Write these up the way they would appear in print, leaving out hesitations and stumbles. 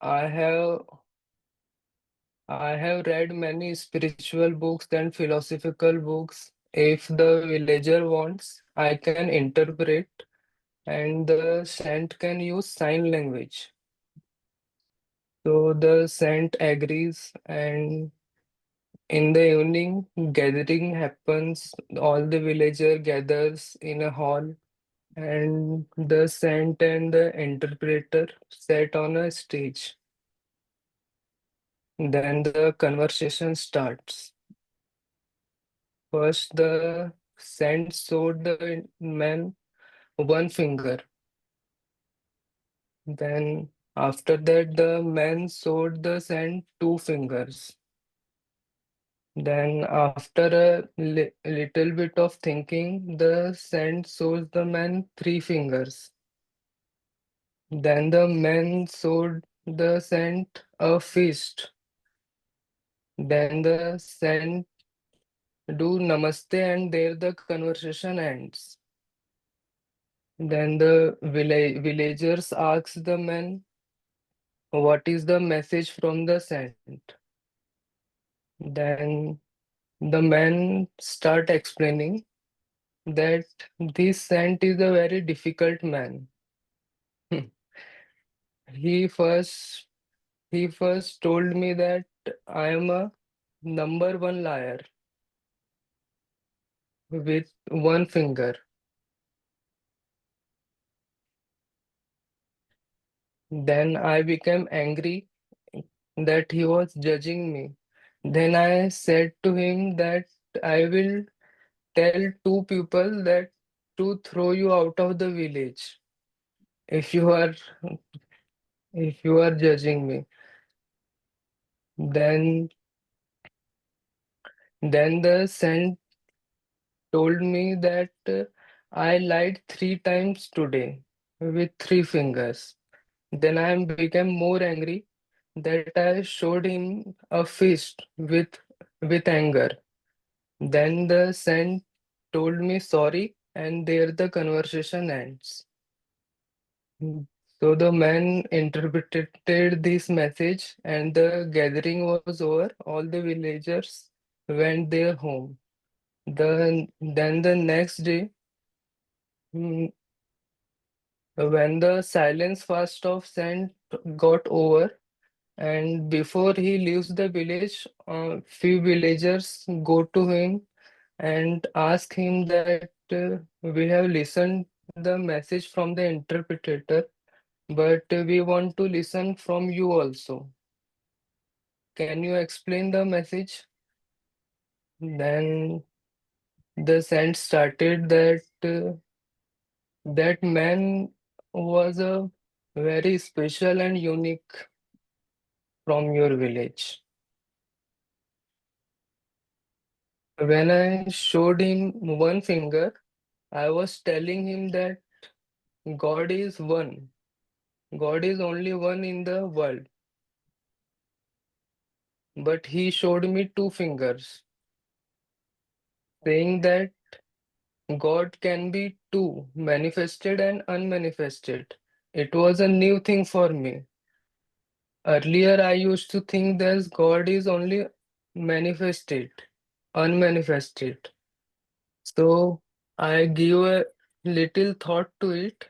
I have I have read many spiritual books and philosophical books. If the villager wants, I can interpret, and the saint can use sign language. So the saint agrees, and in the evening, gathering happens. All the villager gathers in a hall, and the saint and the interpreter sat on a stage. Then the conversation starts. First, the saint showed the man one finger. Then, after that, the man showed the saint two fingers. Then, after a little bit of thinking, the saint shows the man three fingers. Then, the man showed the saint a fist. Then, the saint do namaste, and there the conversation ends. Then the villagers ask the man, what is the message from the saint? Then the man start explaining that this saint is a very difficult man. He first he first told me that I am a number one liar with one finger. Then I became angry that he was judging me. Then I said to him that I will tell two people that to throw you out of the village if you are judging me. Then then the saint told me that I lied three times today with three fingers. Then I became more angry that I showed him a fist with anger. Then the saint told me sorry, and there the conversation ends. So the man interpreted this message, and the gathering was over. All the villagers went their home. Then the next day, mm, when the silence fast of Saint got over, and before he leaves the village, few villagers go to him and ask him that we have listened the message from the interpreter, but we want to listen from you also. Can you explain the message? Then the saint started that that man was a very special and unique from your village. When I showed him one finger, I was telling him that God is one. God is only one in the world. But he showed me two fingers, saying that God can be two, manifested and unmanifested. It was a new thing for me. Earlier, I used to think that God is only manifested, unmanifested. So I give a little thought to it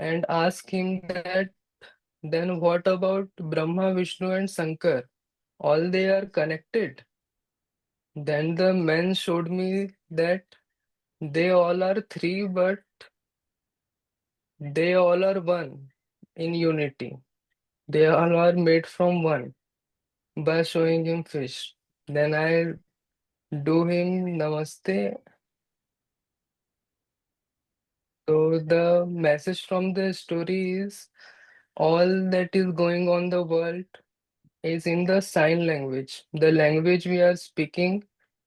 and ask him that then what about Brahma, Vishnu, and Shankar? All they are connected. Then the man showed me that they all are three, but they all are one in unity. They all are made from one by showing him fish. Then I do him namaste. So the message from the story is all that is going on the world is in the sign language. The language we are speaking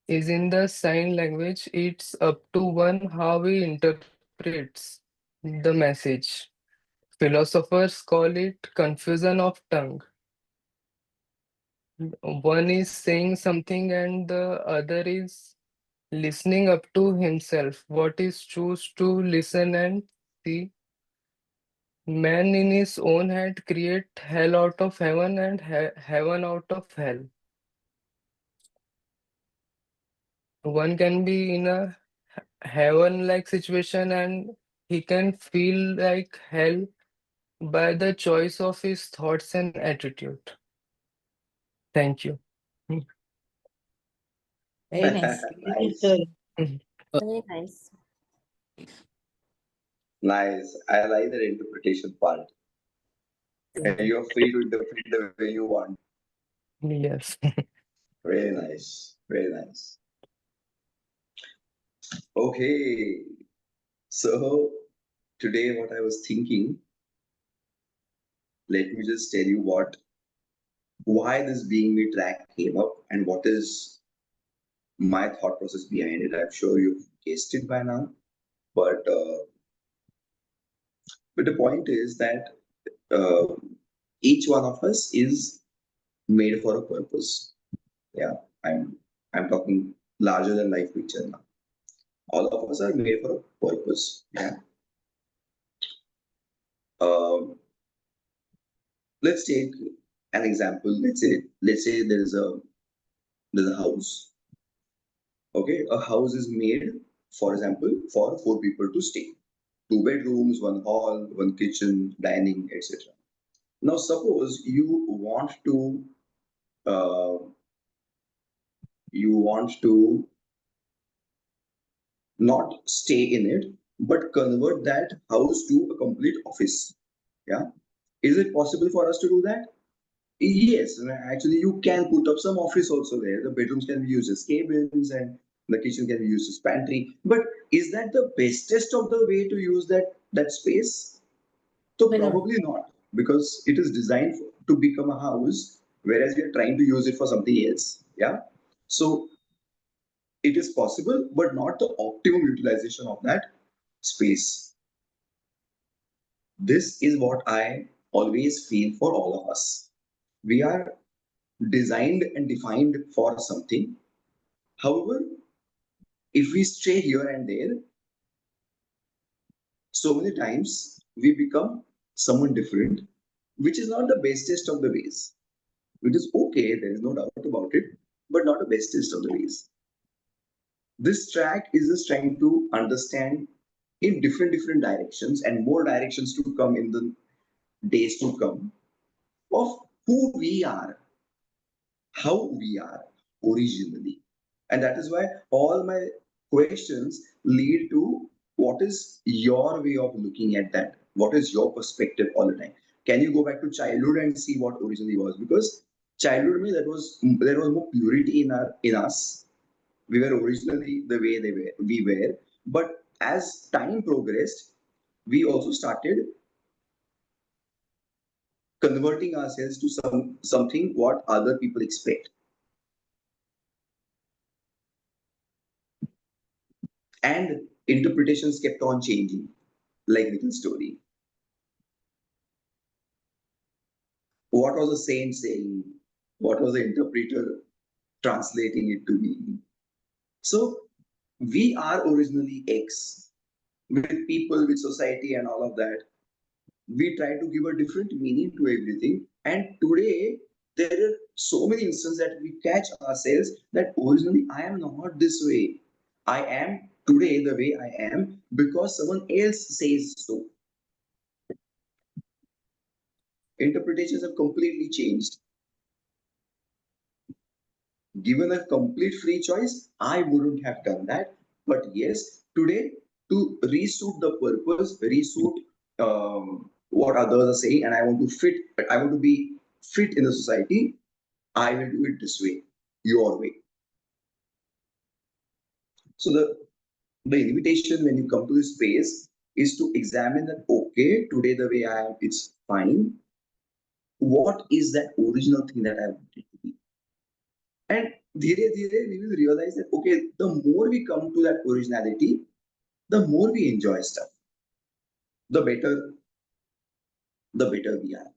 is in the sign language. It's up to one how he interprets the message. Philosophers call it confusion of tongue. One is saying something and the other is listening up to himself. What is choose to listen and see? Man in his own head create hell out of heaven and heaven out of hell. One can be in a heaven-like situation and he can feel like hell by the choice of his thoughts and attitude. Thank you. Very nice. Beautiful Nice. story. Mhm. Very nice. Nice. I like that interpretation part. And you're free to interpret the way you want. Yes. Very nice. Very nice. Okay. So today what I was thinking, let me just tell you why this being me track came up and what is my thought process behind it. I'm sure you've guessed it by now. But but the point is that uh, each one of us is made for a purpose. Yeah, I'm I'm talking larger than life picture now. All of us are made for a purpose. Yeah. Um, let's take an example. Let's say there's a house. Okay, a house is made, for example, for four people to stay. Two bedrooms, one hall, one kitchen, dining, etc. Now, suppose uh, you want to not stay in it, but convert that house to a complete office. Yeah, is it possible for us to do that? Yes, actually, you can put up some office also there. The bedrooms can be used as cabins, and the kitchen can be used as pantry. But is that the bestest of the way to use that space? So Why not? probably not, because it is designed to become a house, whereas we are trying to use it for something else. Yeah. So it is possible, but not the optimum utilization of that space. This is what I always feel for all of us. We are designed and defined for something. However, if we stray here and there, so many times we become someone different, which is not the bestest of the ways. It is okay, there is no doubt about it, but not the bestest of the ways. This track is just trying to understand in different directions and more directions to come in the days to come of who we are, how we are originally. And that is why all my questions lead to what is your way of looking at that? What is your perspective all the time? Can you go back to childhood and see what originally was? Because childhood me that was there was more purity in us. We were originally the way we were. But as time progressed, we also started converting ourselves to something what other people expect. And interpretations kept on changing, like little story. What was the saint saying? What was the interpreter translating it to be? So we are originally X. With people, with society, and all of that, we try to give a different meaning to everything. And today, there are so many instances that we catch ourselves that originally I am not this way. I am today the way I am because someone else says so. Interpretations have completely changed. Given a complete free choice, I wouldn't have done that. But yes, today, to resuit the purpose, resuit what others are saying, and I want to be fit in the society, I will do it this way, your way. So the invitation when you come to this space is to examine that, okay, today the way I am, it's fine. What is that original thing that I wanted to be? And धीरे धीरे we will realize that okay, the more we come to that originality, the more we enjoy stuff, the better we are.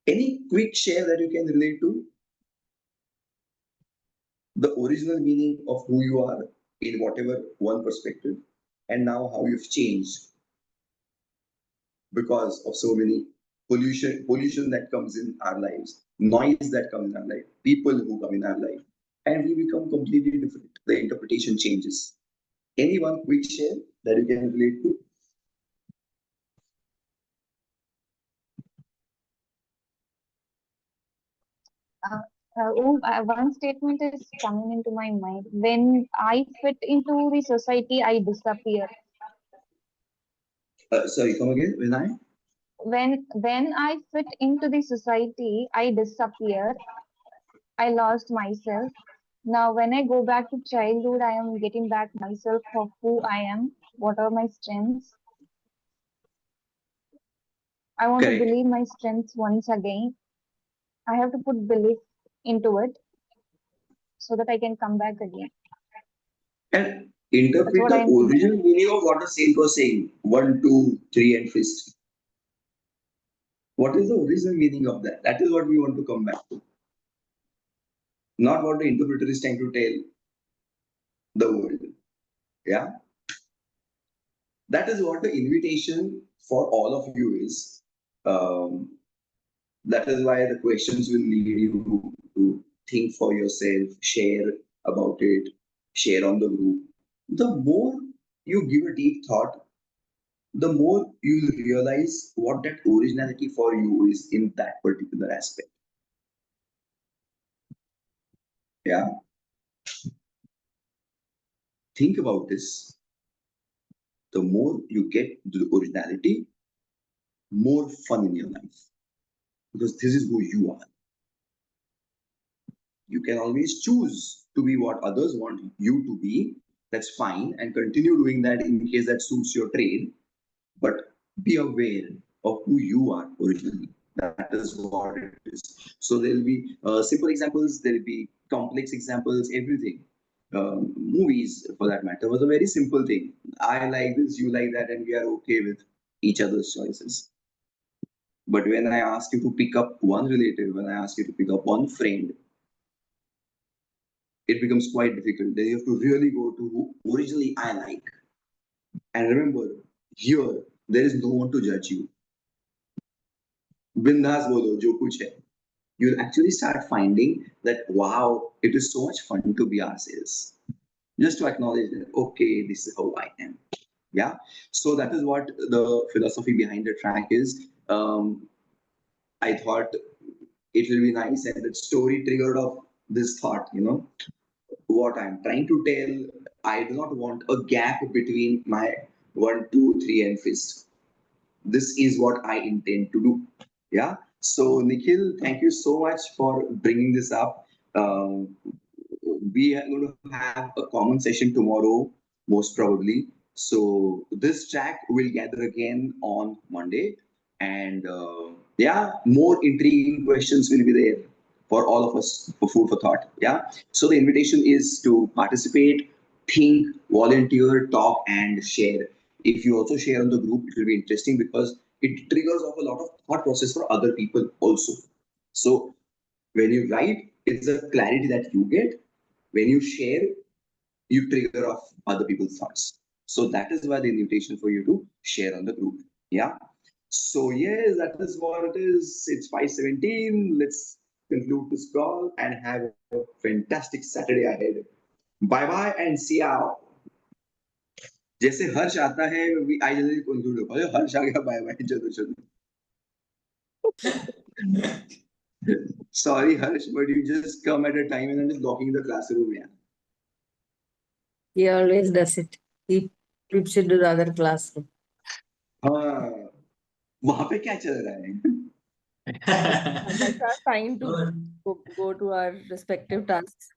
Any quick share that you can relate to the original meaning of who you are in whatever one perspective, and now how you've changed. because of so many pollution that comes in our lives, noise that comes in our life, people who come in our life, and we become completely different. The interpretation changes. Any one quick share that you can relate to? One statement is coming into my mind. When I fit into the society, I disappear. Sorry, come again. When I fit into the society, I disappear. I lost myself. Now, when I go back to childhood, I am getting back myself of who I am, what are my strengths. I want to Correct. believe my strengths once again. I have to put belief into it so that I can come back again. And That's interpret what the I'm thinking. original meaning of what the saint was saying. 1, 2, 3, and fist. What is the original meaning of that? That is what we want to come back to. Not what the interpreter is trying to tell the world. Yeah. That is what the invitation for all of you is. That is why the questions will lead you to think for yourself, share about it, share on the group. The more you give a deep thought, the more you realize what that originality for you is in that particular aspect. Yeah. Think about this. The more you get to the originality, more fun in your life. Because this is who you are. You can always choose to be what others want you to be. That's fine. And continue doing that in case that suits your trade. But be aware of who you are originally. That is what it is. So there will be simple examples, there will be complex examples, everything. Movies, for that matter, was a very simple thing. I like this, you like that, and we are okay with each other's choices. But when I ask you to pick up one relative, when I ask you to pick up one friend, it becomes quite difficult. Then you have to really go to who originally I like. And remember, here, there is no one to judge you. Bindas bolo, jo kuch hai. You'll actually start finding that, wow, it is so much fun to be ourselves. Just to acknowledge that, okay, this is how I am. Yeah. So that is what the philosophy behind the track is. I thought it will be nice, and the story triggered of this thought, what I'm trying to tell. I do not want a gap between my 1, 2, 3, and fist. This is what I intend to do. Yeah. So Nikhil, thank you so much for bringing this up. Um, we are going to have a common session tomorrow, most probably. So this track will gather again on Monday, and yeah, more intriguing questions will be there for all of us for food for thought. Yeah. So the invitation is to participate, think, volunteer, talk, and share. If you also share on the group, it will be interesting because it triggers off a lot of thought process for other people also. So when you write, it's a clarity that you get. When you share, you trigger off other people's thoughts. So that is why the invitation for you to share on the group. Yeah. So yes, that is what it is. It's 5:17. Let's conclude this call and have a fantastic Saturday ahead. Bye bye and see you. जैसे हर्ष आता है आई जल्दी conclude हो पाए हर्ष आ गया bye bye चलो चलो sorry Harsh but you just come at a time and I'm just blocking the classroom yeah He always does it. He flips it to the other classroom. हाँ वहां पे क्या चल रहा है That's our time to go to our respective tasks.